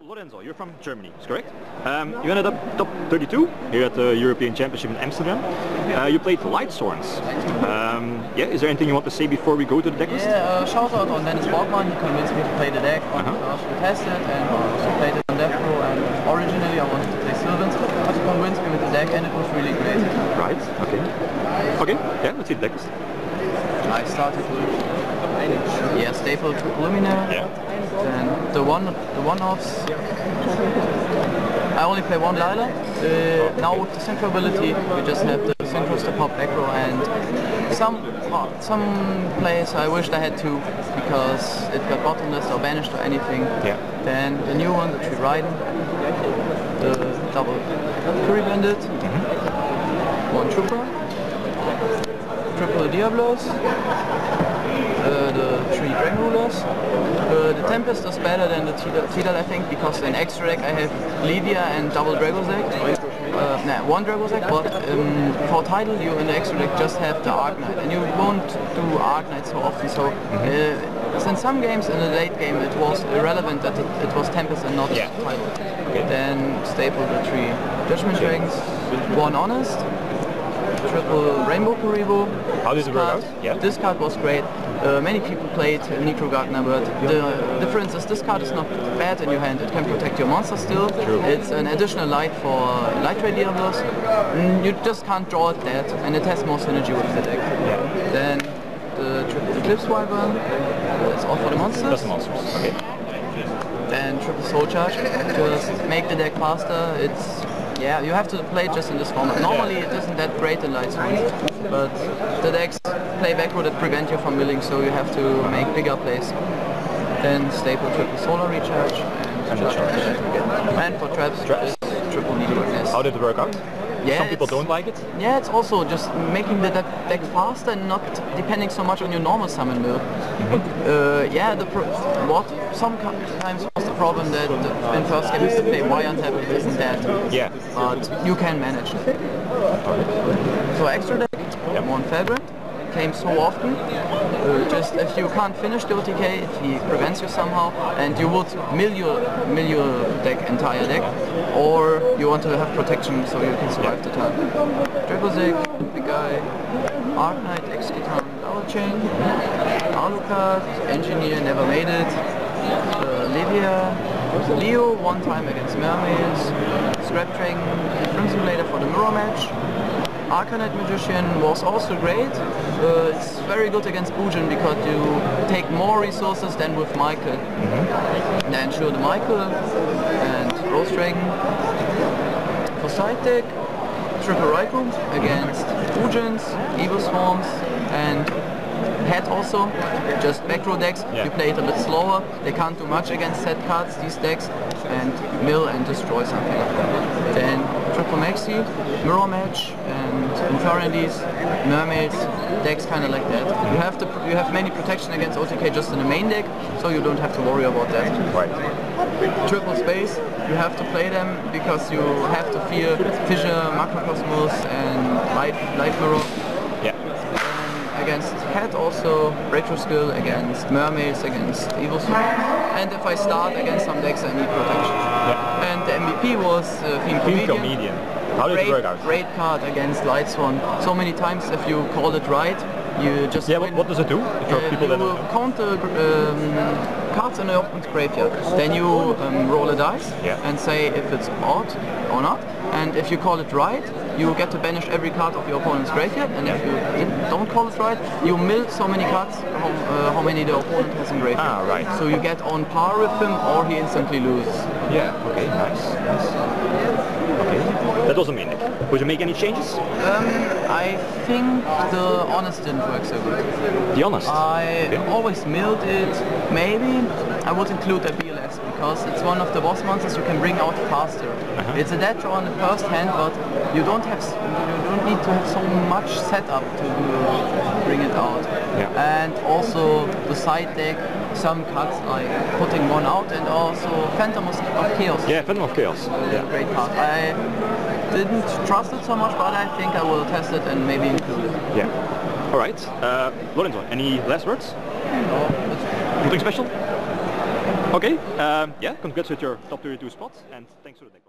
Lorenzo, you're from Germany, is correct? You ended up top 32 here at the European Championship in Amsterdam. You played Lightsworn. Yeah, is there anything you want to say before we go to the deck list? Yeah, shout out on Dennis Borgman. He convinced me to play the deck on first we tested, and I also played it on Death Pro, and originally I wanted to play Sylvans, but he convinced me with the deck and it was really great. Right, okay. Okay, yeah, let's see the deck list. I started with staple Luminaire. Yeah. And the one-offs, I only play one Lila. Now with the synchro ability, we just have the synchro step up aggro, and some plays I wished I had two because it got bottomless or banished or anything. Yeah. Then the new one, the Tree Riding, the double Curry Bandit, one Trooper, triple Diablos, the 3 Dragon Rulers. The Tempest is better than the Tidal, I think, because in extra deck I have Lydia and double Dragozek. One Dragozek, but for Tidal you in the extra deck just have the Arknight, and you won't do Arknight so often, so in some games in the late game it was irrelevant that it was Tempest and not Tidal. Okay. Then staple the 3 Judgment Dragons, one Honest, triple Rainbow Kuribo. How did it work out? Yeah. This card was great. Many people played Necro Gardener, but the difference is this card is not bad in your hand. It can protect your monster still. True. It's an additional light for Light Ray Diablos. You just can't draw it dead, and it has more synergy with the deck. Yeah. Then the triple Eclipse Wyvern. It's all for the monsters. That's the monsters. Okay. Then triple Soul Charge. Just make the deck faster. It's you have to play just in this format. Normally it isn't that great in Lightsworn, but the decks play backward that prevent you from milling, so you have to make bigger plays. Then staple triple Solar Recharge and for traps, triple Needle Nest. How did it work out? Yeah, some people don't like it? Yeah, it's also just making the deck faster and not depending so much on your normal summon mill. Sometimes was the problem that in first game you have to play Y untap, it isn't that. Yeah. But you can manage it. So extra deck, one Felgrand, came so often. Just if you can't finish the OTK, if he prevents you somehow, and you would mill your entire deck, or you want to have protection so you can survive the turn. Dragozek, big guy, Arknight, Exciton, Double Chain, Alucard, Engineer, never made it, Lydia, Leo, one time against Mermaids, Scrap Dragon, Crimson Blader for the mirror match. Arcanite Magician was also great. It's very good against Bujin because you take more resources than with Michael. Then sure the Michael and Rose Dragon. For side deck, triple Raikou against Bujins, Evil Swarms, and Head also, just back row decks, you play it a bit slower, they can't do much against set cards, these decks, and mill and destroy something like that. Then triple Maxi, Mirror Match, and Infernities, Mermaids, decks kind of like that. You have many protection against OTK just in the main deck, so you don't have to worry about that. Right. Triple Space, you have to play them because you have to fear Fissure, Macrocosmos, and Light Mirror. Against Cat also, Retro Skill, against Mermaids, against Evil Swarm. And if I start against some decks I need protection. And the MVP was Fiend Comedian. How did it work out? Great card against Lightsworn. So many times if you call it right, you just what does it do? People that don't know. Count the cards in the opponent's graveyard. Then you roll a dice and say if it's odd or not. And if you call it right, you get to banish every card of your opponent's graveyard, and if you don't call it right, you mill so many cards how many the opponent has in graveyard. Ah, right. So you get on par with him, or he instantly loses. Yeah, okay, nice. Okay. That doesn't mean it. Would you make any changes? I think the Honest didn't work so good. The Honest? I always milled it. Maybe I would include the BLS because it's one of the boss monsters you can bring out faster. It's a dead draw in the first hand, but you don't need to have so much setup to bring it out. And also the side deck, some cards like putting one out, and also Phantom of Chaos. Yeah, Phantom of Chaos. Great card. I didn't trust it so much, but I think I will test it and maybe include it. Yeah. All right. Lorenzo, any last words? No. Something special? Okay, yeah, congrats with your top 32 spot, and thanks for the deck.